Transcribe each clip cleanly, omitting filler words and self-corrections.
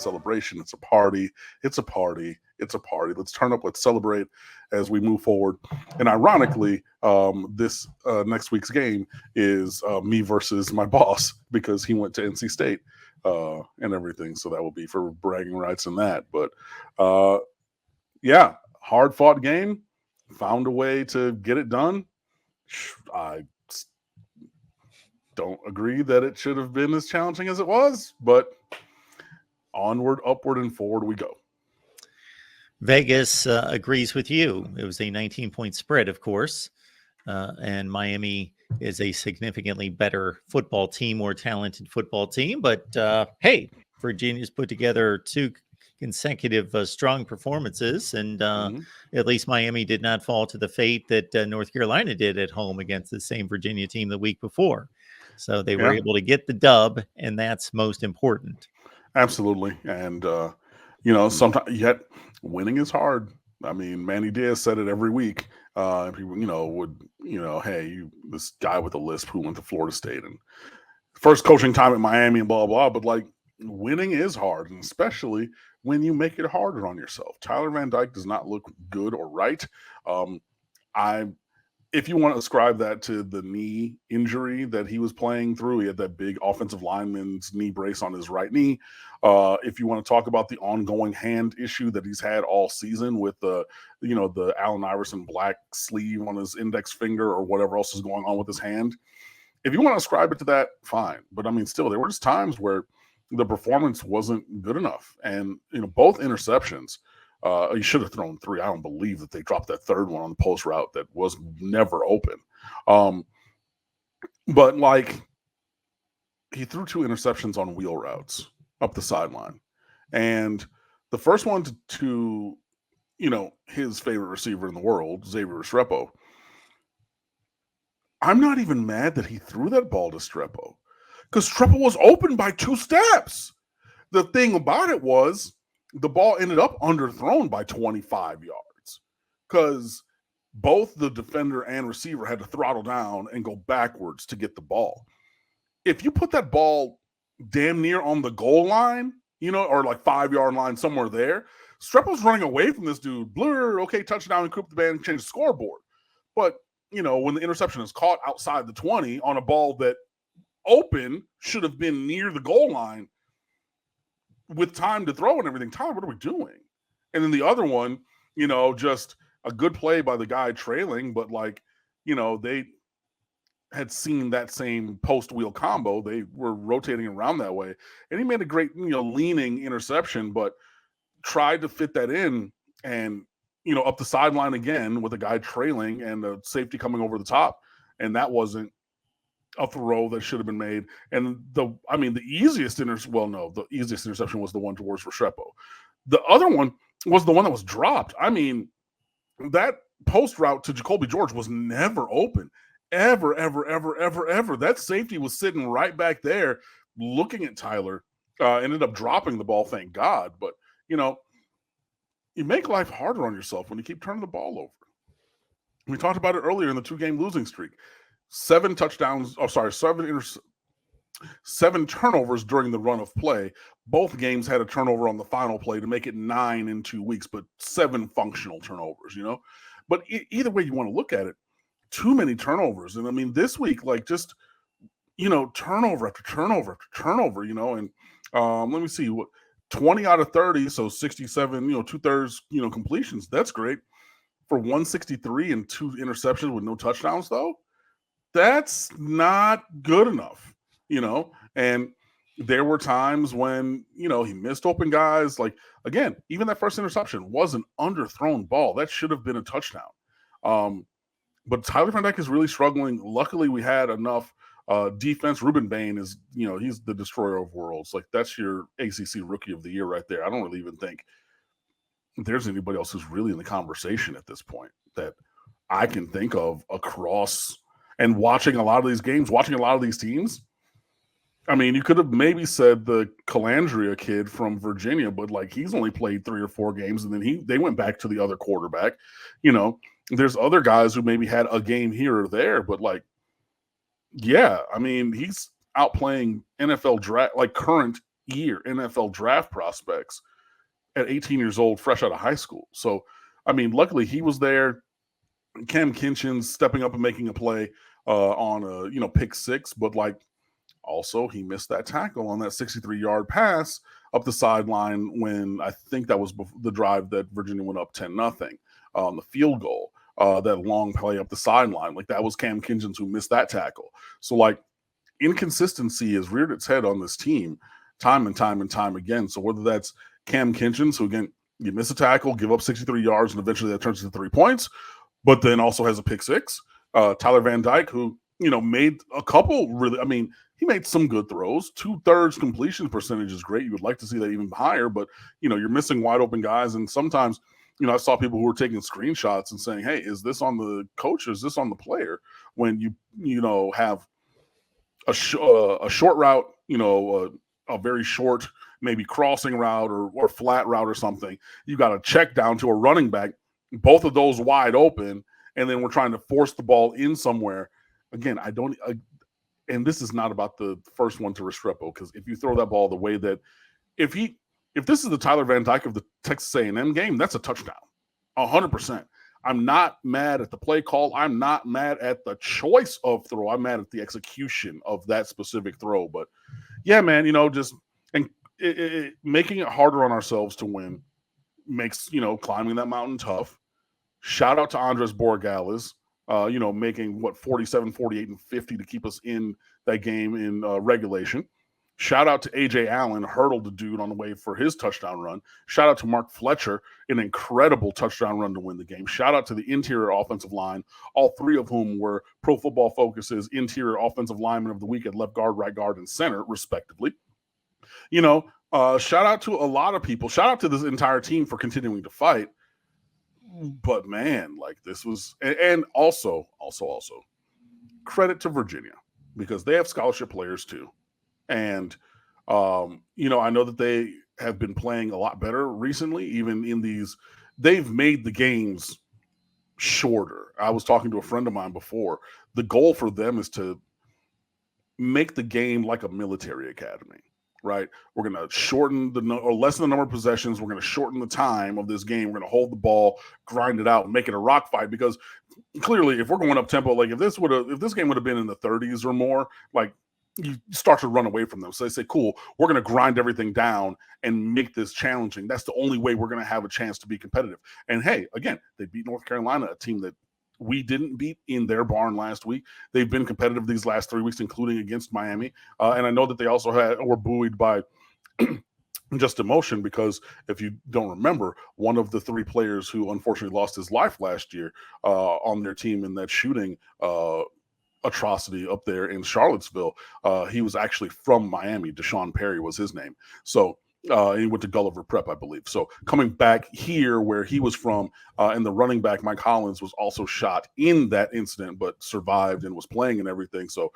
celebration. It's a party. It's a party. It's a party. Let's turn up. Let's celebrate as we move forward. And ironically, this next week's game is me versus my boss because he went to NC State and everything. So that will be for bragging rights in that. But yeah, hard fought game. Found a way to get it done. I don't agree that it should have been as challenging as it was, but onward, upward, and forward we go. Vegas agrees with you. It was a 19-point spread, of course, and Miami is a significantly better football team, more talented football team. But hey, Virginia's put together 2 consecutive strong performances, and at least Miami did not fall to the fate that North Carolina did at home against the same Virginia team the week before. So they were able to get the dub, and that's most important. Absolutely. And, sometimes yet winning is hard. I mean, Manny Diaz said it every week. People, would, hey, this guy with a lisp who went to Florida State and first coaching time at Miami and blah, blah, but like winning is hard, and especially when you make it harder on yourself. Tyler Van Dyke does not look good or right. If you want to ascribe that to the knee injury that he was playing through, he had that big offensive lineman's knee brace on his right knee. If you want to talk about the ongoing hand issue that he's had all season with the Allen Iverson black sleeve on his index finger or whatever else is going on with his hand. If you want to ascribe it to that, fine. But I mean, still, there were just times where the performance wasn't good enough. And, both interceptions, he should have thrown 3. I don't believe that they dropped that third one on the post route that was never open. But like he threw 2 interceptions on wheel routes up the sideline. And the first one to his favorite receiver in the world, Xavier Restrepo. I'm not even mad that he threw that ball to Restrepo because Restrepo was open by 2 steps. The thing about it was the ball ended up underthrown by 25 yards because both the defender and receiver had to throttle down and go backwards to get the ball. If you put that ball damn near on the goal line, or like 5-yard line somewhere there, Strepo's running away from this dude. Blur, okay, touchdown, and Coop the band, change the scoreboard. But, when the interception is caught outside the 20 on a ball that open should have been near the goal line with time to throw and everything, Tyler, what are we doing? And then the other one, just a good play by the guy trailing, but like, they had seen that same post wheel combo. They were rotating around that way. And he made a great, leaning interception, but tried to fit that in and, up the sideline again with a guy trailing and a safety coming over the top. And that wasn't a throw that should have been made. And the easiest interception was the one towards Restrepo. The other one was the one that was dropped. I mean, that post route to Jacoby George was never open. Ever. That safety was sitting right back there looking at Tyler. Ended up dropping the ball, thank God. But, you make life harder on yourself when you keep turning the ball over. We talked about it earlier in the 2-game losing streak. 7 turnovers during the run of play. Both games had a turnover on the final play to make it 9 in 2 weeks, but 7 functional turnovers, But either way you want to look at it, too many turnovers. And I mean, this week, like just, turnover after turnover after turnover, and let me see, 20 out of 30, so 67, 2/3, completions. That's great. For 163 and 2 interceptions with no touchdowns, though, that's not good enough, and there were times when, he missed open guys. Like, again, even that first interception was an underthrown ball. That should have been a touchdown. But Tyler Van Dyke is really struggling. Luckily, we had enough defense. Ruben Bain is, he's the destroyer of worlds. Like, that's your ACC Rookie of the Year right there. I don't really even think there's anybody else who's really in the conversation at this point that I can think of across and watching a lot of these games, watching a lot of these teams. I mean, you could have maybe said the Calandria kid from Virginia, but like he's only played 3 or 4 games, and then they went back to the other quarterback. There's other guys who maybe had a game here or there, but like, yeah, I mean, he's outplaying NFL draft, like current year NFL draft prospects at 18 years old, fresh out of high school. So, I mean, luckily he was there. Cam Kinchins stepping up and making a play on a pick six, but like also he missed that tackle on that 63-yard pass up the sideline when I think that was the drive that Virginia went up 10-0 on the field goal. That long play up the sideline, like that was Cam Kinchins who missed that tackle. So like inconsistency has reared its head on this team time and time and time again. So whether that's Cam Kinchins, who again, you miss a tackle, give up 63 yards, and eventually that turns into 3 points, but then also has a pick six. Tyler Van Dyke, who, made a couple really, I mean, he made some good throws. 2/3 completion percentage is great. You would like to see that even higher, but, you're missing wide open guys. And sometimes, I saw people who were taking screenshots and saying, hey, is this on the coach or is this on the player? When you have a short route, a very short, maybe crossing route or flat route or something, you got to check down to a running back, both of those wide open, and then we're trying to force the ball in somewhere. Again, and this is not about the first one to Restrepo, because if you throw that ball the way that, if this is the Tyler Van Dyke of the Texas A&M game, that's a touchdown, 100%. I'm not mad at the play call. I'm not mad at the choice of throw. I'm mad at the execution of that specific throw. But yeah, man, just making it harder on ourselves to win makes, climbing that mountain tough. Shout out to Andres Borregales, making 47, 48, and 50 to keep us in that game in regulation. Shout out to A.J. Allen, hurdled the dude on the way for his touchdown run. Shout out to Mark Fletcher, an incredible touchdown run to win the game. Shout out to the interior offensive line, all three of whom were Pro Football Focus's interior offensive lineman of the week at left guard, right guard, and center, respectively. Shout out to a lot of people. Shout out to this entire team for continuing to fight. But man, like this was, and also credit to Virginia, because they have scholarship players too. And, I know that they have been playing a lot better recently, even in these, they've made the games shorter. I was talking to a friend of mine before. The goal for them is to make the game like a military academy, right? We're going to shorten or lessen the number of possessions. We're going to shorten the time of this game. We're going to hold the ball, grind it out, and make it a rock fight, because clearly if we're going up tempo, like if this game would have been in the 30s or more, like, you start to run away from them. So they say, cool, we're going to grind everything down and make this challenging. That's the only way we're going to have a chance to be competitive. And hey, again, they beat North Carolina, a team that we didn't beat in their barn last week. They've been competitive these last 3 weeks, including against Miami. And I know that they also were buoyed by just emotion, because if you don't remember, one of the 3 players who unfortunately lost his life last year on their team in that shooting atrocity up there in Charlottesville, he was actually from Miami. Deshaun Perry was his name. So he went to Gulliver Prep, I believe. So coming back here where he was from, and the running back Mike Hollins was also shot in that incident, but survived and was playing and everything. So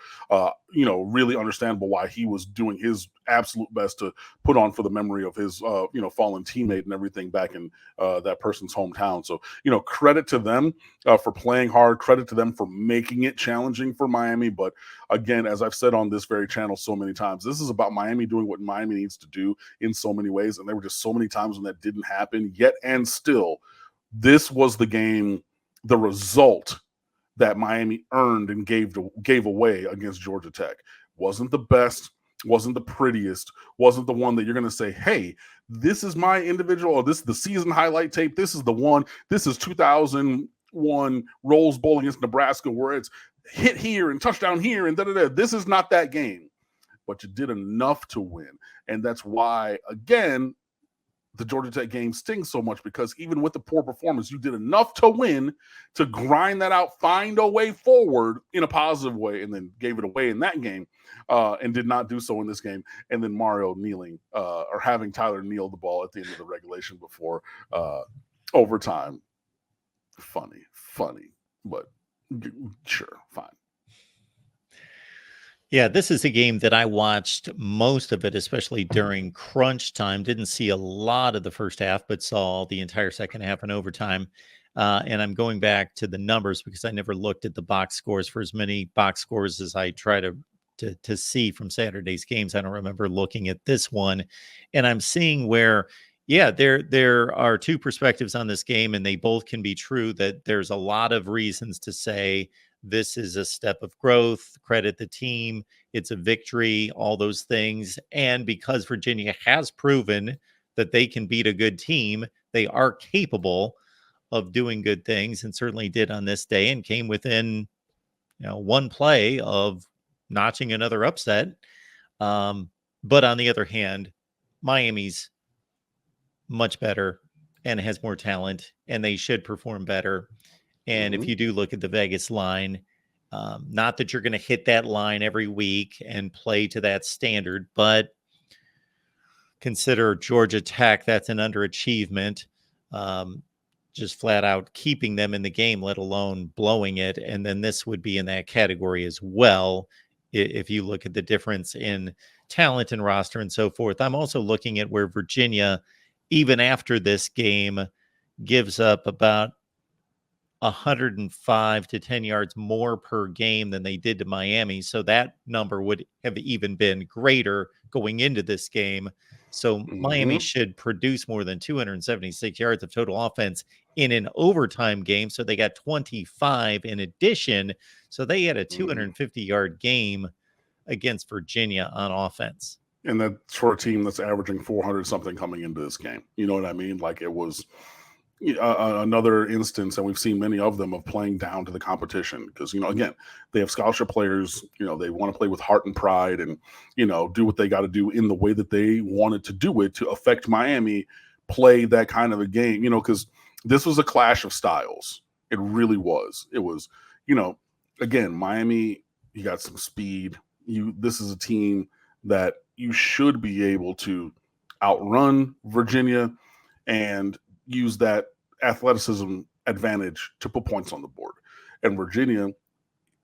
really understandable why he was doing his absolute best to put on for the memory of his fallen teammate and everything back in that person's hometown. So credit to them for playing hard. Credit to them for making it challenging for Miami. But again, as I've said on this very channel so many times, this is about Miami doing what Miami needs to do in so many ways. And there were just so many times when that didn't happen yet. And still, this was the game, the result that Miami earned and gave away against Georgia Tech. Wasn't the best, wasn't the prettiest, wasn't the one that you're going to say, hey, this is my individual, or this is the season highlight tape. This is the one. This is 2001 Rose Bowl against Nebraska, where it's hit here and touchdown here and da-da-da. This is not that game, but you did enough to win. And that's why, again, the Georgia Tech game stings so much, because even with the poor performance, you did enough to win, to grind that out, find a way forward in a positive way, and then gave it away in that game, and did not do so in this game. And then Mario kneeling, or having Tyler kneel the ball at the end of the regulation before overtime. Funny, but sure, fine. Yeah, this is a game that I watched most of it, especially during crunch time. Didn't see a lot of the first half, but saw the entire second half and overtime. And I'm going back to the numbers because I never looked at the box scores for as many box scores as I try to to see from Saturday's games. I don't remember looking at this one, and I'm seeing where, yeah, there are two perspectives on this game, and they both can be true. That there's a lot of reasons to say this is a step of growth, credit the team, it's a victory, all those things. And because Virginia has proven that they can beat a good team, they are capable of doing good things, and certainly did on this day, and came within, one play of notching another upset. But on the other hand, Miami's much better and has more talent, and they should perform better. And if you do look at the Vegas line, not that you're going to hit that line every week and play to that standard, but consider Georgia Tech, that's an underachievement. Just flat out keeping them in the game, let alone blowing it. And then this would be in that category as well, if you look at the difference in talent and roster and so forth. I'm also looking at where Virginia, even after this game, gives up about 105 to 10 yards more per game than they did to Miami. So that number would have even been greater going into this game. So Miami should produce more than 276 yards of total offense in an overtime game. So they got 25 in addition. So they had a 250-yard game against Virginia on offense. And that's for a team that's averaging 400 something coming into this game. You know what I mean? Like, it was another instance, and we've seen many of them, of playing down to the competition, because, again, they have scholarship players. They want to play with heart and pride, and do what they got to do in the way that they wanted to do it to affect Miami play that kind of a game, because this was a clash of styles. It really was. It was, again, Miami, you got some speed. This is a team that you should be able to outrun Virginia and use that athleticism advantage to put points on the board. And Virginia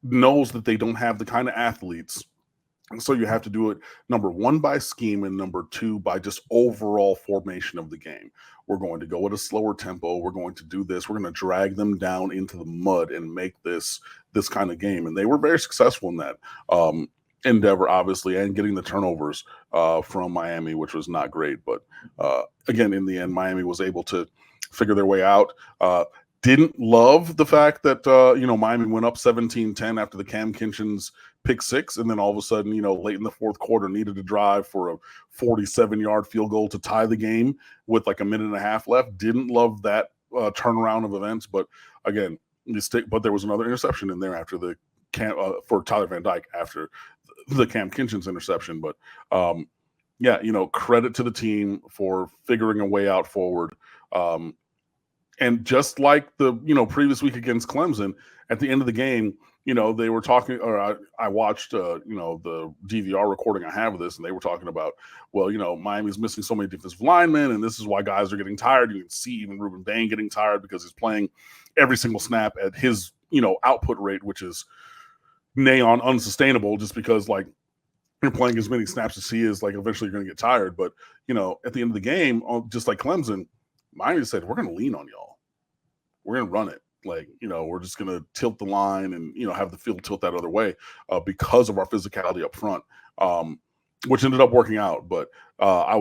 knows that they don't have the kind of athletes. And so you have to do it, number one, by scheme, and number two, by just overall formation of the game. We're going to go at a slower tempo. We're going to do this. We're going to drag them down into the mud and make this kind of game. And they were very successful in that endeavor, obviously, and getting the turnovers from Miami, which was not great. But again, in the end, Miami was able to figure their way out. Didn't love the fact that, Miami went up 17-10 after the Cam Kinchins pick six. And then all of a sudden, late in the fourth quarter, needed to drive for a 47-yard field goal to tie the game with like a minute and a half left. Didn't love that turnaround of events. But again, but there was another interception in there after the for Tyler Van Dyke after the Cam Kinchins interception. But credit to the team for figuring a way out forward. And just like the, previous week against Clemson, at the end of the game, they were talking, or I watched, the DVR recording I have of this, and they were talking about, well, Miami's missing so many defensive linemen, and this is why guys are getting tired. You can see even Ruben Bain getting tired because he's playing every single snap at his, output rate, which is near on unsustainable, just because, like, you're playing as many snaps as he is, like, eventually you're going to get tired. But, at the end of the game, just like Clemson, Miami said, we're going to lean on y'all. We're going to run it. Like, we're just going to tilt the line and, have the field tilt that other way because of our physicality up front, which ended up working out. But I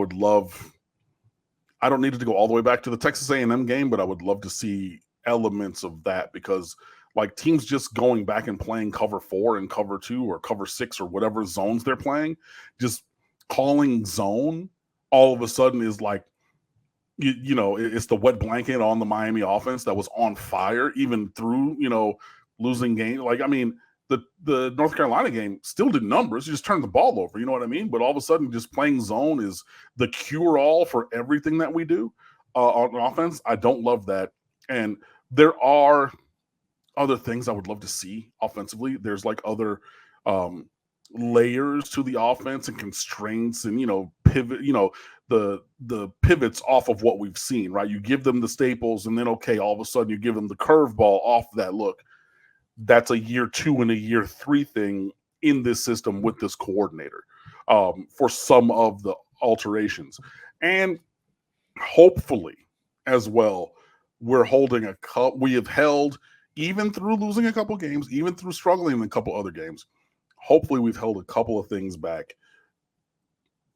don't need it to go all the way back to the Texas A&M game, but I would love to see elements of that, because like teams just going back and playing cover 4 and cover 2 or cover 6 or whatever zones they're playing, just calling zone all of a sudden is like, it's the wet blanket on the Miami offense that was on fire even through, losing game. Like, I mean, the North Carolina game still did numbers. You just turned the ball over, you know what I mean? But all of a sudden, just playing zone is the cure-all for everything that we do on offense. I don't love that. And there are other things I would love to see offensively. There's like other layers to the offense and constraints and, pivot, the pivots off of what we've seen, right? You give them the staples, and then, okay, all of a sudden you give them the curveball off that look. That's a year 2 and a year 3 thing in this system with this coordinator for some of the alterations. And hopefully as well, we're holding a cup. We have held, even through losing a couple games, even through struggling in a couple other games, Hopefully, we've held a couple of things back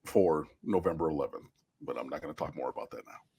for November 11th, but I'm not going to talk more about that now.